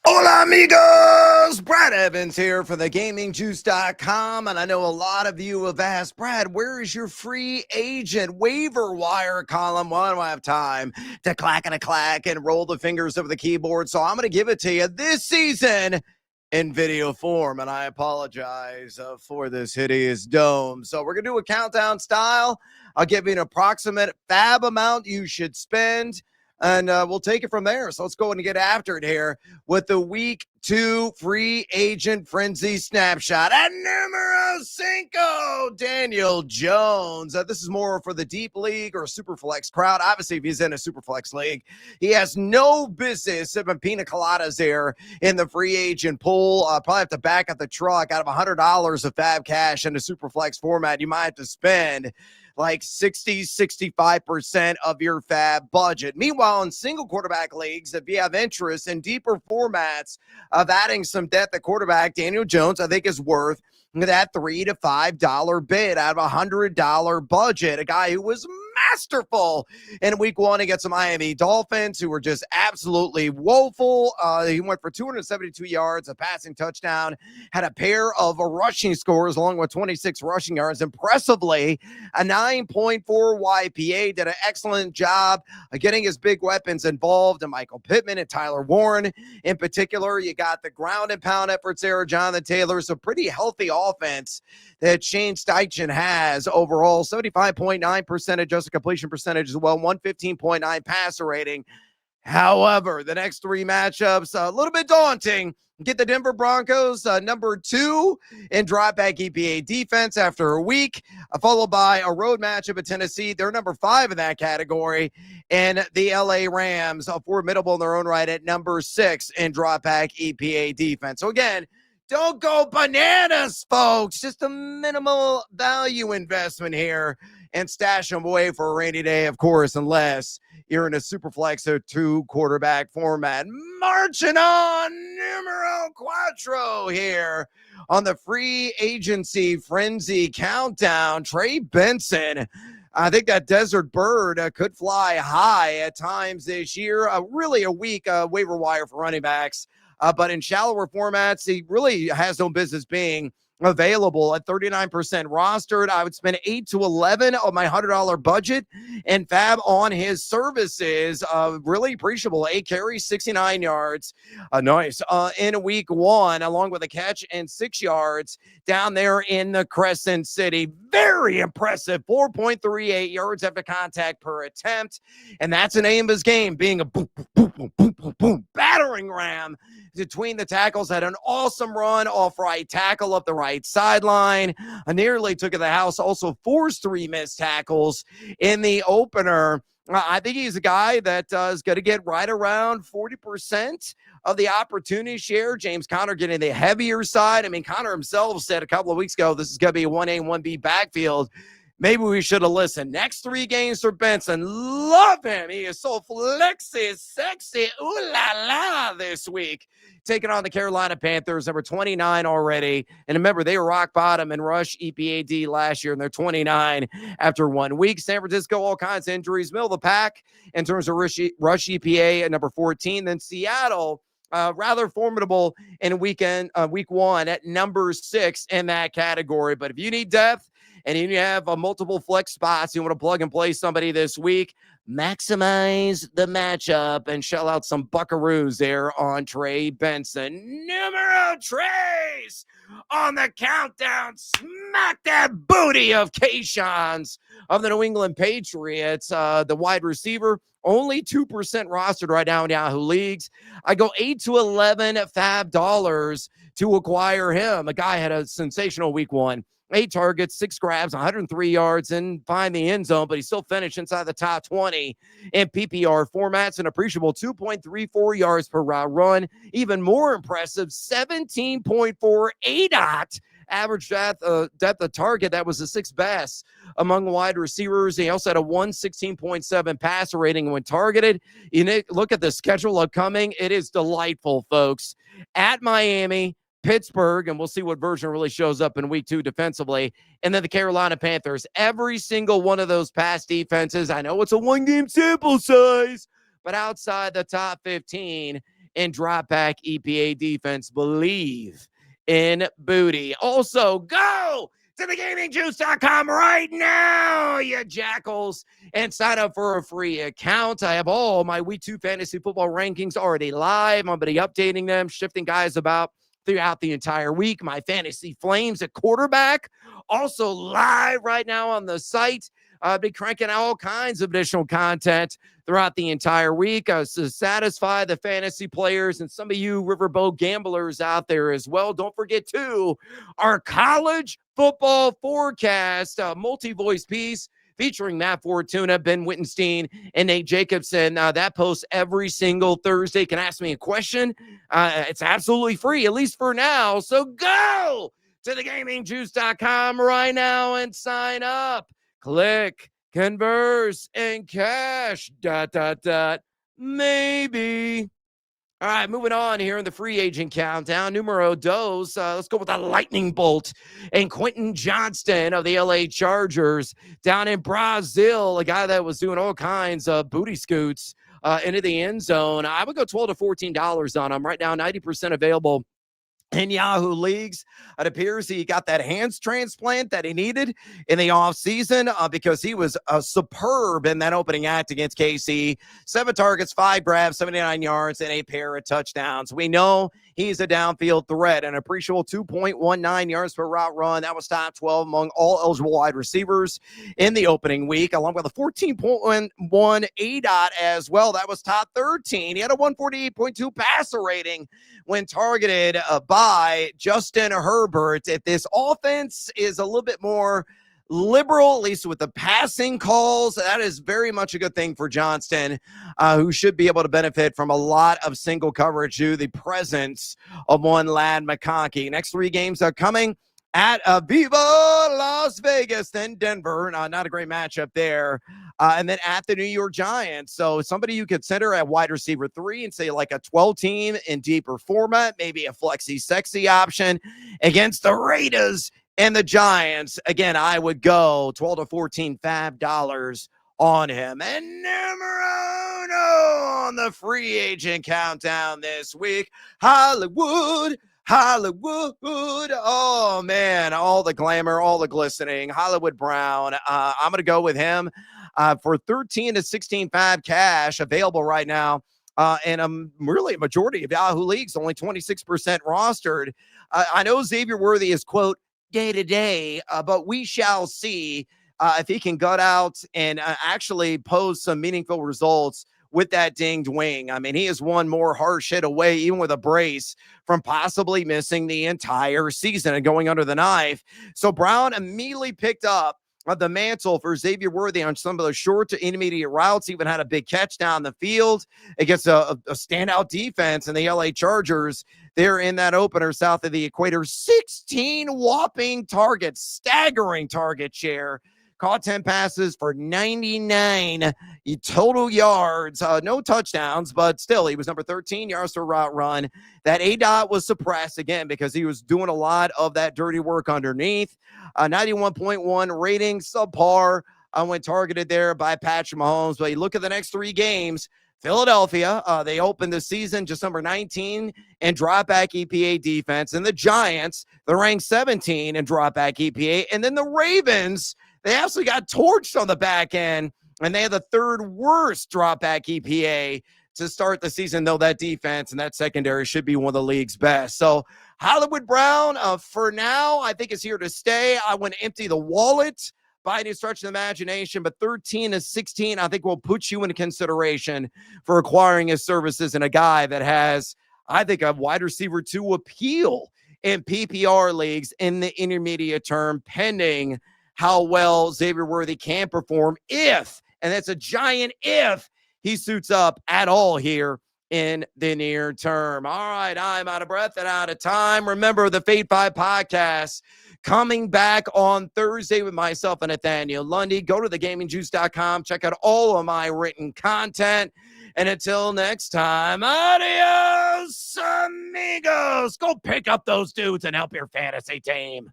Hola, amigos! Brad Evans here for thegamingjuice.com, and I know a lot of you have asked, Brad, where is your free agent waiver wire column? Well, I don't have time to clack and roll the fingers over the keyboard, so I'm going to give it to you this season in video form, and I apologize for this hideous dome. So we're going to do a countdown style. I'll give you an approximate fab amount you should spend, and we'll take it from there. So let's go and get after it here with the week 2 free agent frenzy snapshot at numero 5, Daniel Jones. This is more for the deep league or super flex crowd. Obviously, if he's in a super flex league, he has no business sipping pina coladas there in the free agent pool. Probably have to back up the truck out of $100 of fab cash in a super flex format. You might have to spend like 65% of your fab budget. Meanwhile, in single quarterback leagues, if you have interest in deeper formats of adding some depth at quarterback, Daniel Jones, I think, is worth that $3 to $5 bid out of $100 budget. A guy who was masterful in week 1 against the Miami Dolphins, who were just absolutely woeful. He went for 272 yards, a passing touchdown, had a pair of rushing scores along with 26 rushing yards. Impressively, a 9.4 YPA, did an excellent job of getting his big weapons involved, and Michael Pittman and Tyler Warren in particular. You got the ground and pound efforts there, Jonathan Taylor. So pretty healthy offense that Shane Steichen has overall. 75.9% adjusted completion percentage as well, 115.9 passer rating. However, the next 3 matchups, a little bit daunting. Get the Denver Broncos, number 2 in dropback EPA defense after a week, followed by a road matchup at Tennessee. They're number 5 in that category. And the LA Rams, formidable in their own right, at number 6 in dropback EPA defense. So again, don't go bananas, folks. Just a minimal value investment here and stash them away for a rainy day, of course, unless you're in a super flex or 2 quarterback format. Marching on numero 4 here on the free agency frenzy countdown. Trey Benson. I think that desert bird could fly high at times this year. Really a weak waiver wire for running backs. But in shallower formats, he really has no business being available at 39% rostered. I would spend 8 to 11 of my $100 budget and fab on his services. Really appreciable. 8 carries, 69 yards. Nice. In week 1, along with a catch and 6 yards down there in the Crescent City. Very impressive. 4.38 yards after contact per attempt. And that's an aim of his game, being a boom, boom, boom, boom, boom, boom, boom, battering ram between the tackles. Had an awesome run off right tackle up the right sideline. Nearly took it to the house. Also forced 3 missed tackles in the opener. I think he's a guy that is going to get right around 40% of the opportunity share. James Conner getting the heavier side. I mean, Conner himself said a couple of weeks ago, this is going to be a 1A, 1B backfield. Maybe we should have listened. Next 3 games for Benson. Love him. He is so flexy, sexy, ooh la la this week. Taking on the Carolina Panthers, number 29 already. And remember, they were rock bottom in rush EPAD last year, and they're 29 after 1 week. San Francisco, all kinds of injuries. Middle of the pack in terms of rush EPA at number 14. Then Seattle, rather formidable in week 1 at number 6 in that category. But if you need depth, and you have multiple flex spots, you want to plug and play somebody this week, maximize the matchup and shell out some buckaroos there on Trey Benson. Numero tres on the countdown. Smack that booty of Kayshon's of the New England Patriots. The wide receiver, only 2% rostered right now in Yahoo leagues. I go 8 to 11 fab dollars to acquire him. A guy had a sensational week 1. 8 targets, 6 grabs, 103 yards, and find the end zone, but he still finished inside the top 20 in PPR formats. An appreciable 2.34 yards per route run. Even more impressive, 17.4 ADOT average depth of target. That was the 6th best among wide receivers. He also had a 116.7 passer rating when targeted. You look at the schedule upcoming. It is delightful, folks. At Miami, Pittsburgh, and we'll see what version really shows up in week 2 defensively, and then the Carolina Panthers. Every single one of those past defenses, I know it's a 1-game sample size, but outside the top 15 and drop back EPA defense. Believe in booty. Also, go to thegamingjuice.com right now, you jackals, and sign up for a free account. I have all my Week 2 fantasy football rankings already live. I'm going to be updating them, shifting guys about throughout the entire week. My fantasy flames at quarterback also live right now on the site. I'll be cranking out all kinds of additional content throughout the entire week to satisfy the fantasy players and some of you riverboat gamblers out there as well. Don't forget, too, our college football forecast multi-voice piece featuring Matt Fortuna, Ben Wittenstein, and Nate Jacobson. That posts every single Thursday. You can ask me a question. It's absolutely free, at least for now. So go to thegamingjuice.com right now and sign up. Click, converse, and cash, ... maybe. All right, moving on here in the free agent countdown. Numero dos. Let's go with the lightning bolt. And Quentin Johnston of the LA Chargers down in Brazil, a guy that was doing all kinds of booty scoots into the end zone. I would go $12 to $14 on him. Right now, 90% available in Yahoo leagues. It appears he got that hands transplant that he needed in the offseason because he was superb in that opening act against KC. 7 targets, 5 grabs, 79 yards, and a pair of touchdowns. We know he's a downfield threat, an appreciable 2.19 yards per route run. That was top 12 among all eligible wide receivers in the opening week, along with a 14.11 ADOT as well. That was top 13. He had a 148.2 passer rating when targeted by Justin Herbert. If this offense is a little bit more liberal, at least with the passing calls, that is very much a good thing for Johnston, who should be able to benefit from a lot of single coverage due to the presence of one Lad McConkey. Next 3 games are coming at Viva Las Vegas, then Denver. Not a great matchup there. And then at the New York Giants. So somebody you could center at wide receiver 3 and say like a 12 team in deeper format, maybe a flexy sexy option against the Raiders and the Giants. Again, I would go $12 to $14 $5 on him. And numero uno on the free agent countdown this week, Hollywood. Oh, man, all the glamour, all the glistening. Hollywood Brown. I'm going to go with him for $13 to $16.5 cash available right now. And really a majority of Yahoo leagues, only 26% rostered. I know Xavier Worthy is, quote, day to day, but we shall see if he can gut out and actually pose some meaningful results with that dinged wing. I mean, he is one more harsh hit away, even with a brace, from possibly missing the entire season and going under the knife. So Brown immediately picked up the mantle for Xavier Worthy on some of those short to intermediate routes. Even had a big catch down the field against a standout defense in the LA Chargers. They're in that opener south of the equator. 16 whopping targets, staggering target share. Caught 10 passes for 99 total yards. No touchdowns, but still, he was number 13 yards per route run. That ADOT was suppressed again because he was doing a lot of that dirty work underneath. 91.1 rating, subpar when targeted there by Patrick Mahomes. But you look at the next 3 games, Philadelphia, they opened the season just number 19 in drop back EPA defense. And the Giants, they're ranked 17 in drop back EPA. And then the Ravens, they absolutely got torched on the back end, and they had the 3rd worst drop back EPA to start the season, though that defense and that secondary should be one of the league's best. So Hollywood Brown, for now, I think is here to stay. I want to empty the wallet by any stretch of the imagination, but 13 to 16, I think will put you into consideration for acquiring his services and a guy that has, I think, a wide receiver 2 appeal in PPR leagues in the intermediate term, pending how well Xavier Worthy can perform if, and that's a giant if, he suits up at all here in the near term. All right, I'm out of breath and out of time. Remember the Fade 5 podcast coming back on Thursday with myself and Nathaniel Lundy. Go to thegamingjuice.com. Check out all of my written content. And until next time, adios, amigos. Go pick up those dudes and help your fantasy team.